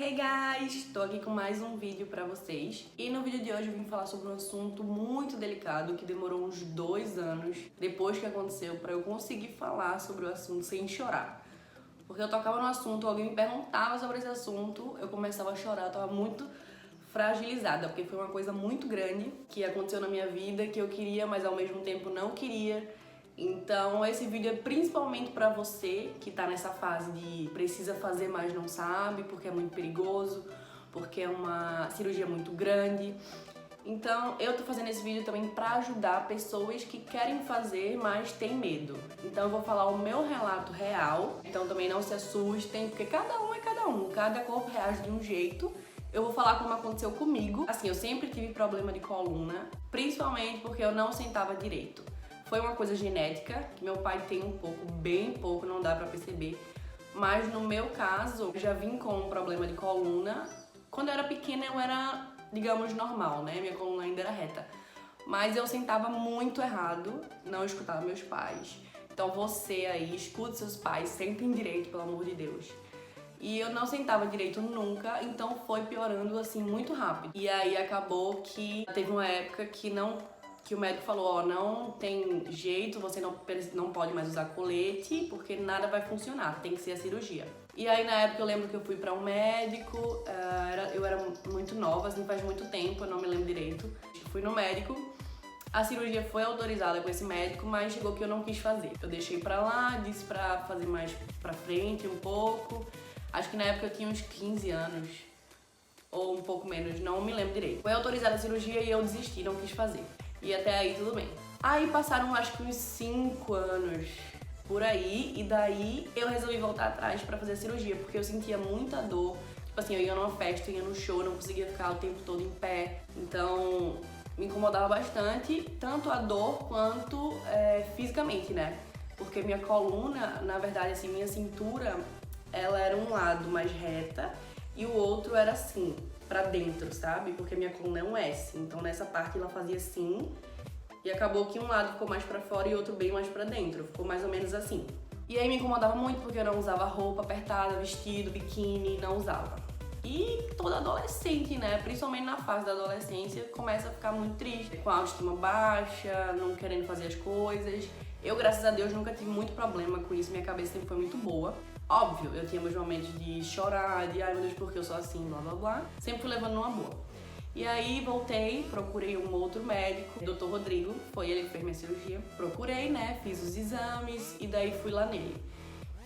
Hey guys! Tô aqui com mais um vídeo pra vocês. E no vídeo de hoje eu vim falar sobre um assunto muito delicado que demorou uns 2 anos depois que aconteceu pra eu conseguir falar sobre o assunto sem chorar. Porque eu tocava no assunto, alguém me perguntava sobre esse assunto, eu começava a chorar, eu tava muito fragilizada, porque foi uma coisa muito grande que aconteceu na minha vida, que eu queria, mas ao mesmo tempo não queria. Então esse vídeo é principalmente pra você que tá nessa fase de precisa fazer, mas não sabe, porque é muito perigoso, porque é uma cirurgia muito grande. Então eu tô fazendo esse vídeo também pra ajudar pessoas que querem fazer, mas têm medo. Então eu vou falar o meu relato real, então também não se assustem, porque cada um é cada um, cada corpo reage de um jeito. Eu vou falar como aconteceu comigo. Assim, eu sempre tive problema de coluna, principalmente porque eu não sentava direito. Foi uma coisa genética, que meu pai tem um pouco, bem pouco, não dá pra perceber. Mas no meu caso, eu já vim com um problema de coluna. Quando eu era pequena eu era, digamos, normal, né? Minha coluna ainda era reta. Mas eu sentava muito errado, não escutava meus pais. Então você aí, escute seus pais, sentem direito, pelo amor de Deus. E eu não sentava direito nunca, então foi piorando assim muito rápido. E aí acabou que teve uma época que o médico falou, ó, não tem jeito, você não pode mais usar colete, porque nada vai funcionar, tem que ser a cirurgia. E aí na época eu lembro que eu fui pra um médico, eu era muito nova, assim, faz muito tempo, eu não me lembro direito. Fui no médico, a cirurgia foi autorizada com esse médico, mas chegou que eu não quis fazer. Eu deixei pra lá, disse pra fazer mais pra frente um pouco. Acho que na época eu tinha uns 15 anos, ou um pouco menos, não me lembro direito. Foi autorizada a cirurgia e eu desisti, não quis fazer. E até aí tudo bem. Aí passaram acho que uns 5 anos por aí, e daí eu resolvi voltar atrás pra fazer a cirurgia, porque eu sentia muita dor. Tipo assim, eu ia numa festa, eu ia no show, não conseguia ficar o tempo todo em pé. Então me incomodava bastante, tanto a dor quanto fisicamente, né? Porque minha coluna, na verdade, assim, minha cintura, ela era um lado mais reta e o outro era assim, pra dentro, sabe? Porque minha coluna é um S, então nessa parte ela fazia assim e acabou que um lado ficou mais pra fora e outro bem mais pra dentro, ficou mais ou menos assim. E aí me incomodava muito porque eu não usava roupa apertada, vestido, biquíni, não usava. E toda adolescente, né, principalmente na fase da adolescência, começa a ficar muito triste, com a autoestima baixa, não querendo fazer as coisas. Eu, graças a Deus, nunca tive muito problema com isso, minha cabeça sempre foi muito boa. Óbvio, eu tinha meus momentos de chorar, de ai meu Deus, porque eu sou assim, blá blá blá. Sempre fui levando numa boa. E aí voltei, procurei um outro médico, o Dr. Rodrigo, foi ele que fez minha cirurgia. Procurei, né, fiz os exames e daí fui lá nele.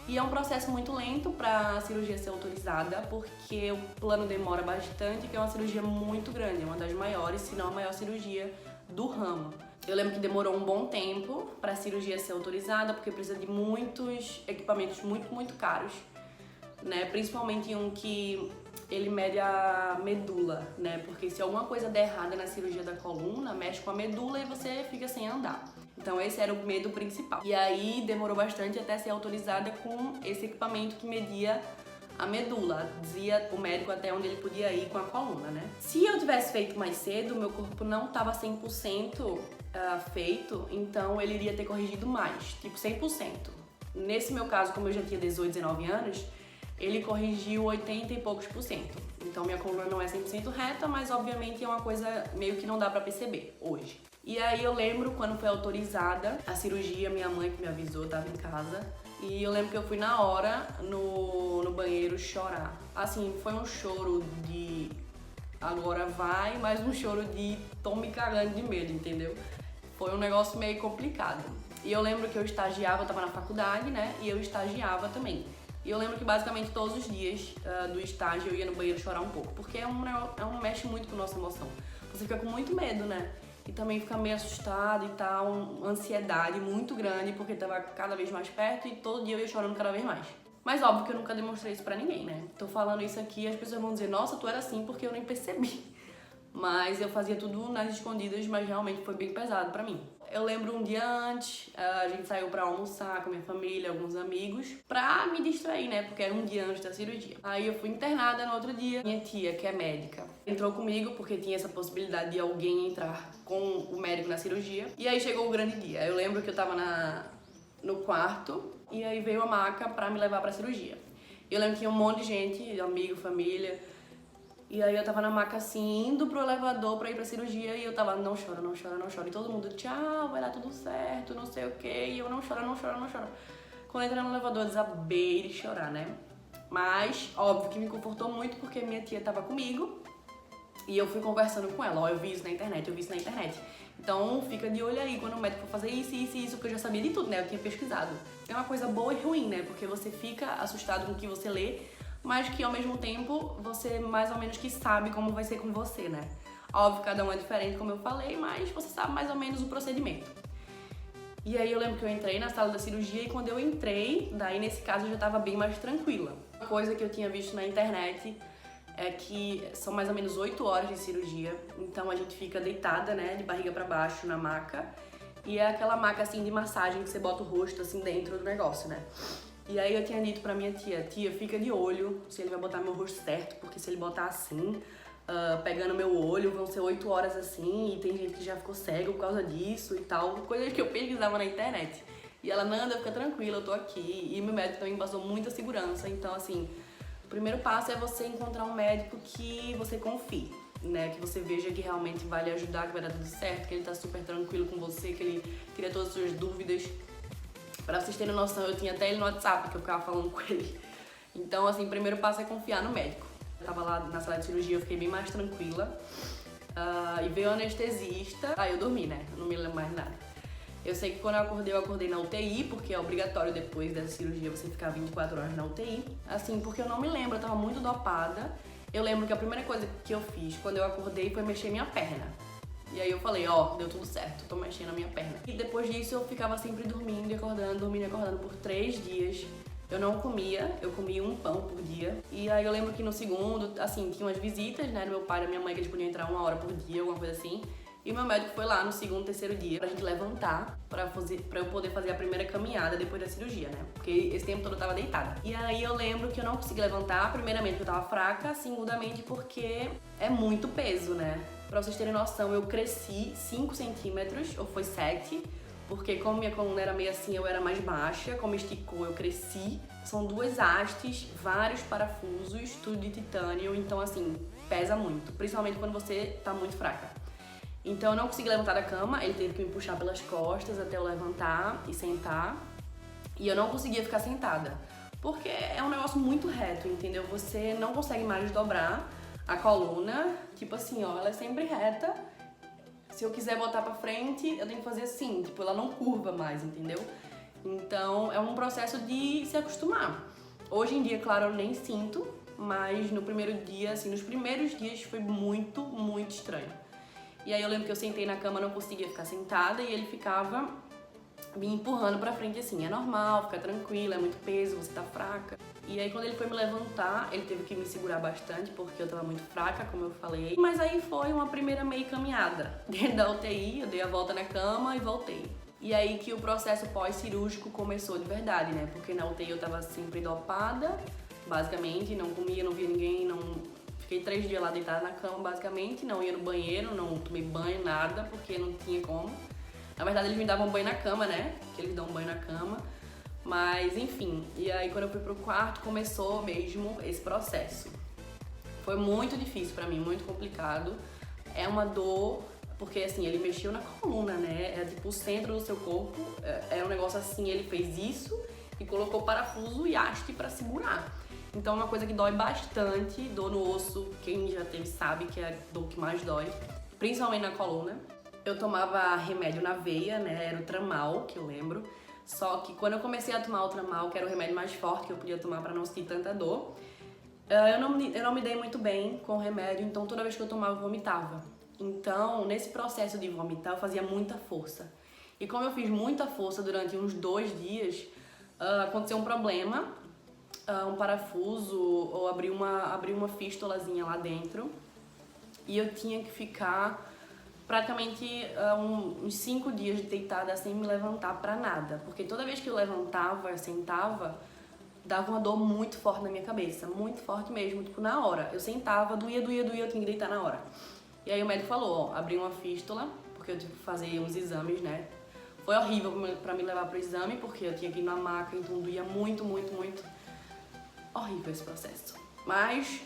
E é um processo muito lento para a cirurgia ser autorizada, porque o plano demora bastante, que é uma cirurgia muito grande, é uma das maiores, se não a maior cirurgia do ramo. Eu lembro que demorou um bom tempo para a cirurgia ser autorizada, porque precisa de muitos equipamentos muito caros, né? Principalmente um que ele mede a medula, né? Porque se alguma coisa der errada na cirurgia da coluna, mexe com a medula e você fica sem andar. Então esse era o medo principal. E aí demorou bastante até ser autorizada com esse equipamento que media a medula, dizia o médico até onde ele podia ir com a coluna, né? Se eu tivesse feito mais cedo, meu corpo não estava 100% feito, então ele iria ter corrigido mais, tipo 100%. Nesse meu caso, como eu já tinha 18, 19 anos, ele corrigiu 80 e poucos por cento. Então minha coluna não é 100% reta, mas obviamente é uma coisa meio que não dá pra perceber hoje. E aí eu lembro quando foi autorizada a cirurgia, minha mãe que me avisou, tava em casa. E eu lembro que eu fui na hora no banheiro chorar. Assim, foi um choro de agora vai, mas um choro de tô me cagando de medo, entendeu? Foi um negócio meio complicado. E eu lembro que eu estagiava, eu tava na faculdade, né? E eu estagiava também. E eu lembro que basicamente todos os dias do estágio eu ia no banheiro chorar um pouco, porque mexe muito com a nossa emoção. Você fica com muito medo, né? E também fica meio assustado e tal, uma ansiedade muito grande, porque tava cada vez mais perto e todo dia eu ia chorando cada vez mais. Mas óbvio que eu nunca demonstrei isso pra ninguém, né? Tô falando isso aqui e as pessoas vão dizer, nossa, tu era assim porque eu nem percebi. Mas eu fazia tudo nas escondidas, mas realmente foi bem pesado pra mim. Eu lembro um dia antes, a gente saiu pra almoçar com a minha família, alguns amigos, pra me distrair, né? Porque era um dia antes da cirurgia. Aí eu fui internada no outro dia. Minha tia, que é médica, entrou comigo porque tinha essa possibilidade de alguém entrar com o médico na cirurgia. E aí chegou o grande dia. Eu lembro que eu tava no quarto e aí veio a maca pra me levar pra cirurgia. E eu lembro que tinha um monte de gente, amigo, família. E aí eu tava na maca assim, indo pro elevador pra ir pra cirurgia e eu tava, não chora, não chora, não chora. E todo mundo, tchau, vai dar tudo certo, não sei o quê. E eu, não chora, não chora, não chora. Quando eu entrei no elevador, eu desabei de chorar, né? Mas, óbvio que me confortou muito porque minha tia tava comigo e eu fui conversando com ela. Ó, eu vi isso na internet, eu vi isso na internet. Então, fica de olho aí quando o médico for fazer isso, isso e isso, porque eu já sabia de tudo, né? Eu tinha pesquisado. É uma coisa boa e ruim, né? Porque você fica assustado com o que você lê, mas que ao mesmo tempo você mais ou menos que sabe como vai ser com você, né? Óbvio, cada um é diferente, como eu falei, mas você sabe mais ou menos o procedimento. E aí eu lembro que eu entrei na sala da cirurgia e quando eu entrei, daí nesse caso eu já tava bem mais tranquila. Uma coisa que eu tinha visto na internet é que são mais ou menos 8 horas de cirurgia, então a gente fica deitada, né, de barriga pra baixo na maca, e é aquela maca assim de massagem que você bota o rosto assim dentro do negócio, né? E aí eu tinha dito pra minha tia, fica de olho se ele vai botar meu rosto certo, porque se ele botar assim, pegando meu olho, vão ser 8 horas assim, e tem gente que já ficou cego por causa disso e tal, coisas que eu pesquisava na internet. E ela, Nanda, fica tranquila, eu tô aqui. E meu médico também passou muita segurança, então assim, o primeiro passo é você encontrar um médico que você confie, né? Que você veja que realmente vai lhe ajudar, que vai dar tudo certo, que ele tá super tranquilo com você, que ele tira todas as suas dúvidas. Pra vocês terem noção, eu tinha até ele no WhatsApp, que eu ficava falando com ele. Então, assim, o primeiro passo é confiar no médico. Eu tava lá na sala de cirurgia, eu fiquei bem mais tranquila. E veio o anestesista. Aí eu dormi, né? Eu não me lembro mais nada. Eu sei que quando eu acordei na UTI, porque é obrigatório depois dessa cirurgia você ficar 24 horas na UTI. Assim, porque eu não me lembro, eu tava muito dopada. Eu lembro que a primeira coisa que eu fiz quando eu acordei foi mexer minha perna. E aí eu falei, ó, deu tudo certo, tô mexendo a minha perna. E depois disso eu ficava sempre dormindo e acordando por 3 dias. Eu não comia, eu comia um pão por dia. E aí eu lembro que no segundo, assim, tinha umas visitas, né, do meu pai e da minha mãe, que eles podiam entrar 1 hora por dia, alguma coisa assim. E meu médico foi lá no segundo, terceiro dia pra gente levantar, pra eu poder fazer a primeira caminhada depois da cirurgia, né? Porque esse tempo todo eu tava deitada. E aí eu lembro que eu não consegui levantar, primeiramente porque eu tava fraca, segundamente porque é muito peso, né? Pra vocês terem noção, eu cresci 5 centímetros, ou foi 7, porque como minha coluna era meio assim, eu era mais baixa, como esticou, eu cresci. São 2 hastes, vários parafusos, tudo de titânio, então assim, pesa muito, principalmente quando você tá muito fraca. Então eu não consegui levantar da cama, ele teve que me puxar pelas costas até eu levantar e sentar. E eu não conseguia ficar sentada, porque é um negócio muito reto, entendeu? Você não consegue mais dobrar a coluna, tipo assim, ó, ela é sempre reta. Se eu quiser botar pra frente, eu tenho que fazer assim, tipo, ela não curva mais, entendeu? Então é um processo de se acostumar. Hoje em dia, claro, eu nem sinto, mas no primeiro dia, assim, nos primeiros dias foi muito, muito estranho. E aí eu lembro que eu sentei na cama, não conseguia ficar sentada e ele ficava me empurrando pra frente assim, é normal, fica tranquila, é muito peso, você tá fraca. E aí quando ele foi me levantar, ele teve que me segurar bastante porque eu tava muito fraca, como eu falei. Mas aí foi uma primeira meia caminhada. Dentro da UTI, eu dei a volta na cama e voltei. E aí que o processo pós-cirúrgico começou de verdade, né? Porque na UTI eu tava sempre dopada, basicamente, não comia, não via ninguém, não... Fiquei 3 dias lá deitada na cama, basicamente, não ia no banheiro, não tomei banho, nada, porque não tinha como. Na verdade, eles me davam banho na cama, né? Que eles dão banho na cama. Mas, enfim. E aí, quando eu fui pro quarto, começou mesmo esse processo. Foi muito difícil pra mim, muito complicado. É uma dor, porque, assim, ele mexeu na coluna, né? É tipo o centro do seu corpo. É um negócio assim, ele fez isso e colocou parafuso e haste pra segurar. Então é uma coisa que dói bastante, dor no osso, quem já teve sabe que é a dor que mais dói, principalmente na coluna. Eu tomava remédio na veia, né, era o Tramal, que eu lembro, só que quando eu comecei a tomar o Tramal, que era o remédio mais forte que eu podia tomar pra não sentir tanta dor, eu não me dei muito bem com o remédio, então toda vez que eu tomava eu vomitava. Então, nesse processo de vomitar, eu fazia muita força. E como eu fiz muita força durante uns 2 dias, aconteceu um problema, um parafuso ou abrir uma fístulazinha lá dentro e eu tinha que ficar praticamente uns 5 dias deitada sem me levantar pra nada, porque toda vez que eu levantava, sentava, dava uma dor muito forte na minha cabeça, muito forte mesmo, tipo na hora, eu sentava, doía, eu tinha que deitar na hora. E aí o médico falou, ó, abri uma fístula, porque eu tive que fazer uns exames, né? Foi horrível pra me levar pro exame, porque eu tinha que ir na maca, então doía muito, muito, muito. horrível esse processo. Mas,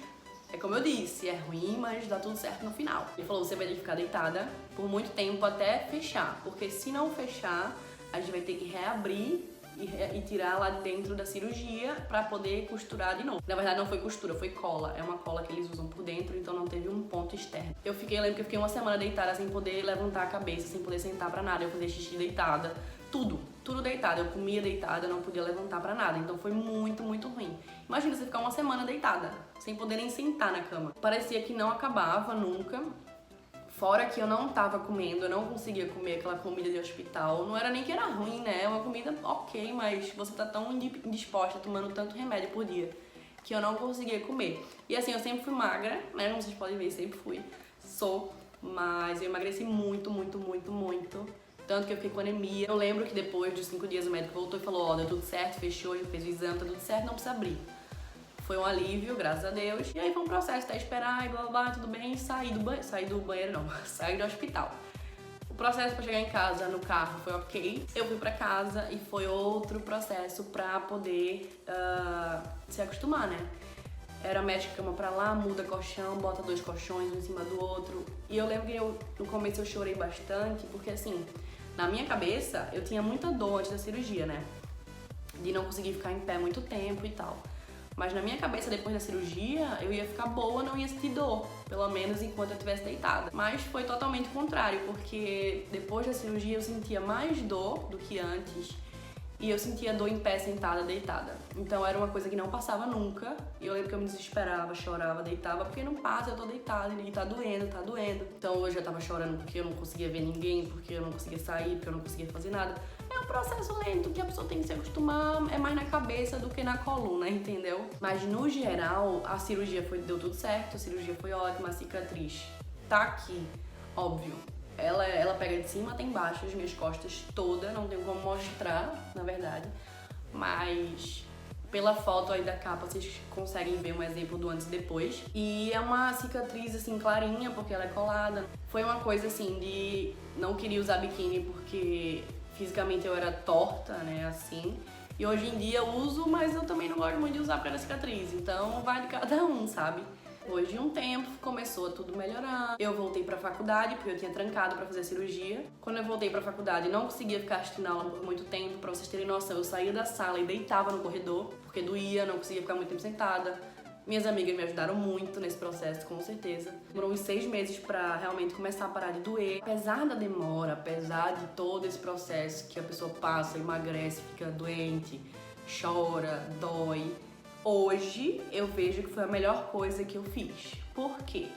é como eu disse, é ruim, mas dá tudo certo no final. Ele falou, você vai ter que ficar deitada por muito tempo até fechar, porque se não fechar, a gente vai ter que reabrir e tirar lá dentro da cirurgia pra poder costurar de novo. Na verdade não foi costura, foi cola. É uma cola que eles usam por dentro, então não teve um ponto externo. Lembro que eu fiquei uma semana deitada sem poder levantar a cabeça, sem poder sentar pra nada. Eu fazia xixi deitada, tudo deitada. Eu comia deitada, não podia levantar pra nada. Então foi muito, muito ruim. Imagina você ficar uma semana deitada, sem poder nem sentar na cama. Parecia que não acabava nunca. Fora que eu não tava comendo, eu não conseguia comer aquela comida de hospital. Não era nem que era ruim, né? É uma comida ok, mas você tá tão indisposta, tomando tanto remédio por dia, que eu não conseguia comer. E assim, eu sempre fui magra, né? Como vocês podem ver, sempre fui. Mas eu emagreci muito, muito, muito, muito. Tanto que eu fiquei com anemia. Eu lembro que depois dos 5 dias o médico voltou e falou, ó, deu tudo certo, fechou, ele fez o exame, tá tudo certo, não precisa abrir. Foi um alívio, graças a Deus. E aí foi um processo até esperar e blá blá, tudo bem, saí do banheiro não, saí do hospital. O processo pra chegar em casa no carro foi ok. Eu fui pra casa e foi outro processo pra poder se acostumar, né? Era mexe cama pra lá, muda colchão, bota 2 colchões um em cima do outro. E eu lembro que no começo eu chorei bastante, porque assim, na minha cabeça eu tinha muita dor antes da cirurgia, né? De não conseguir ficar em pé muito tempo e tal. Mas na minha cabeça, depois da cirurgia, eu ia ficar boa, não ia sentir dor, pelo menos enquanto eu estivesse deitada. Mas foi totalmente o contrário, porque depois da cirurgia eu sentia mais dor do que antes e eu sentia dor em pé, sentada, deitada. Então era uma coisa que não passava nunca e eu lembro que eu me desesperava, chorava, deitava, porque não passa, eu tô deitada e tá doendo, tá doendo. Então eu já tava chorando porque eu não conseguia ver ninguém, porque eu não conseguia sair, porque eu não conseguia fazer nada. É um processo lento que a pessoa tem que se acostumar, é mais na cabeça do que na coluna, entendeu? Mas no geral, a cirurgia deu tudo certo, a cirurgia foi ótima, a cicatriz tá aqui, óbvio. Ela pega de cima até embaixo, as minhas costas toda, não tenho como mostrar, na verdade. Mas pela foto aí da capa vocês conseguem ver um exemplo do antes e depois. E é uma cicatriz assim clarinha, porque ela é colada. Foi uma coisa assim de não queria usar biquíni porque fisicamente eu era torta, né, assim. E hoje em dia eu uso, mas eu também não gosto muito de usar pra cicatriz. Então vai de cada um, sabe? Depois de um tempo, começou a tudo melhorar. Eu voltei pra faculdade, porque eu tinha trancado pra fazer a cirurgia. Quando eu voltei pra faculdade, não conseguia ficar assistindo aula por muito tempo. Pra vocês terem noção, eu saía da sala e deitava no corredor, porque doía, não conseguia ficar muito tempo sentada. Minhas amigas me ajudaram muito nesse processo, com certeza. Demorou uns 6 meses pra realmente começar a parar de doer. Apesar da demora, apesar de todo esse processo que a pessoa passa, emagrece, fica doente, chora, dói, hoje eu vejo que foi a melhor coisa que eu fiz. Por quê?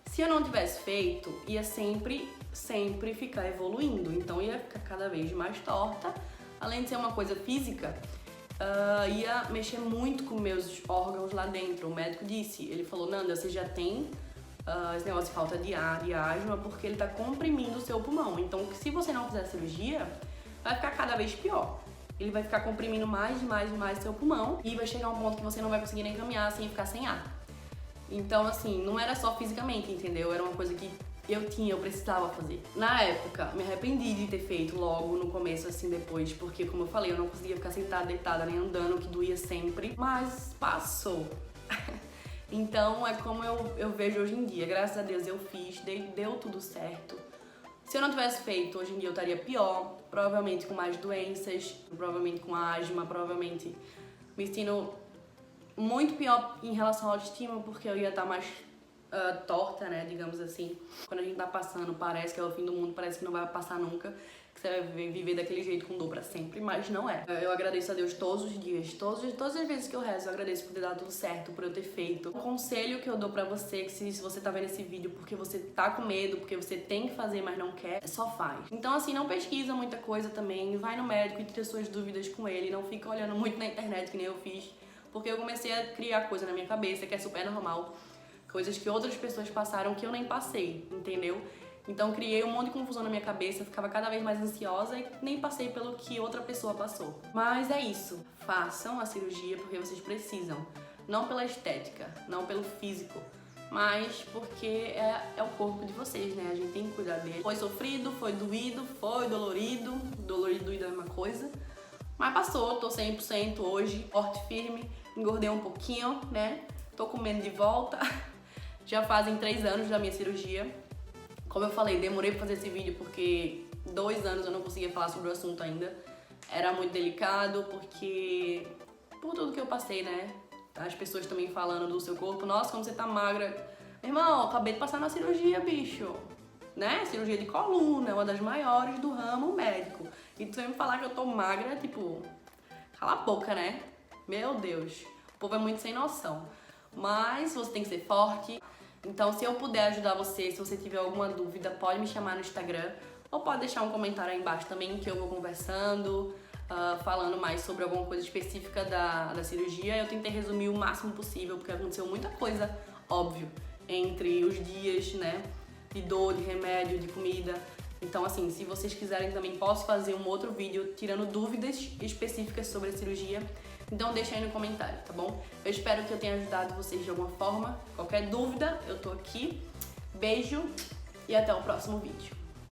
Se eu não tivesse feito, ia sempre ficar evoluindo. Então ia ficar cada vez mais torta. Além de ser uma coisa física, ia mexer muito com meus órgãos lá dentro. O médico disse, ele falou, Nanda, você já tem esse negócio de falta de ar, de asma, porque ele tá comprimindo o seu pulmão. Então, se você não fizer a cirurgia, vai ficar cada vez pior. Ele vai ficar comprimindo mais seu pulmão e vai chegar um ponto que você não vai conseguir nem caminhar sem ficar sem ar. Então, assim, não era só fisicamente, entendeu? Era uma coisa que eu precisava fazer. Na época, me arrependi de ter feito logo no começo, assim, depois, porque, como eu falei, eu não conseguia ficar sentada, deitada, nem andando, que doía sempre, mas passou. Então, é como eu vejo hoje em dia. Graças a Deus eu fiz, deu tudo certo. Se eu não tivesse feito, hoje em dia eu estaria pior, provavelmente com mais doenças, provavelmente com asma, provavelmente me sentindo muito pior em relação à autoestima, porque eu ia estar mais torta, né, digamos assim. Quando a gente tá passando, parece que é o fim do mundo, parece que não vai passar nunca, que você vai viver daquele jeito com dor pra sempre, mas não é. Eu agradeço a Deus todos os dias, todas as vezes que eu rezo, eu agradeço por ter dado tudo certo, por eu ter feito. Um conselho que eu dou pra você, que se você tá vendo esse vídeo porque você tá com medo, porque você tem que fazer, mas não quer, só faz. Então assim, não pesquisa muita coisa também, vai no médico e tira suas dúvidas com ele, não fica olhando muito na internet que nem eu fiz, porque eu comecei a criar coisa na minha cabeça que é super normal, coisas que outras pessoas passaram que eu nem passei, entendeu? Então criei um monte de confusão na minha cabeça, ficava cada vez mais ansiosa e nem passei pelo que outra pessoa passou. Mas é isso, façam a cirurgia porque vocês precisam, não pela estética, não pelo físico, mas porque é o corpo de vocês, né? A gente tem que cuidar dele. Foi sofrido, foi doído, foi dolorido, dolorido e doído é a mesma coisa, mas passou, tô 100% hoje, forte, firme, engordei um pouquinho, né? Tô comendo de volta. Já fazem 3 anos da minha cirurgia. Como eu falei, demorei pra fazer esse vídeo porque 2 anos eu não conseguia falar sobre o assunto ainda. Era muito delicado porque... por tudo que eu passei, né? As pessoas também falando do seu corpo. Nossa, como você tá magra. Irmão, acabei de passar na cirurgia, bicho. Né? Cirurgia de coluna, uma das maiores do ramo médico. E tu vai me falar que eu tô magra, tipo... cala a boca, né? Meu Deus. O povo é muito sem noção. Mas você tem que ser forte. Então, se eu puder ajudar você, se você tiver alguma dúvida, pode me chamar no Instagram. Ou pode deixar um comentário aí embaixo também, que eu vou conversando, falando mais sobre alguma coisa específica da cirurgia. Eu tentei resumir o máximo possível, porque aconteceu muita coisa, óbvio, entre os dias, né? De dor, de remédio, de comida. Então, assim, se vocês quiserem também, posso fazer um outro vídeo tirando dúvidas específicas sobre a cirurgia. Então deixa aí no comentário, tá bom? Eu espero que eu tenha ajudado vocês de alguma forma. Qualquer dúvida, eu tô aqui. Beijo e até o próximo vídeo.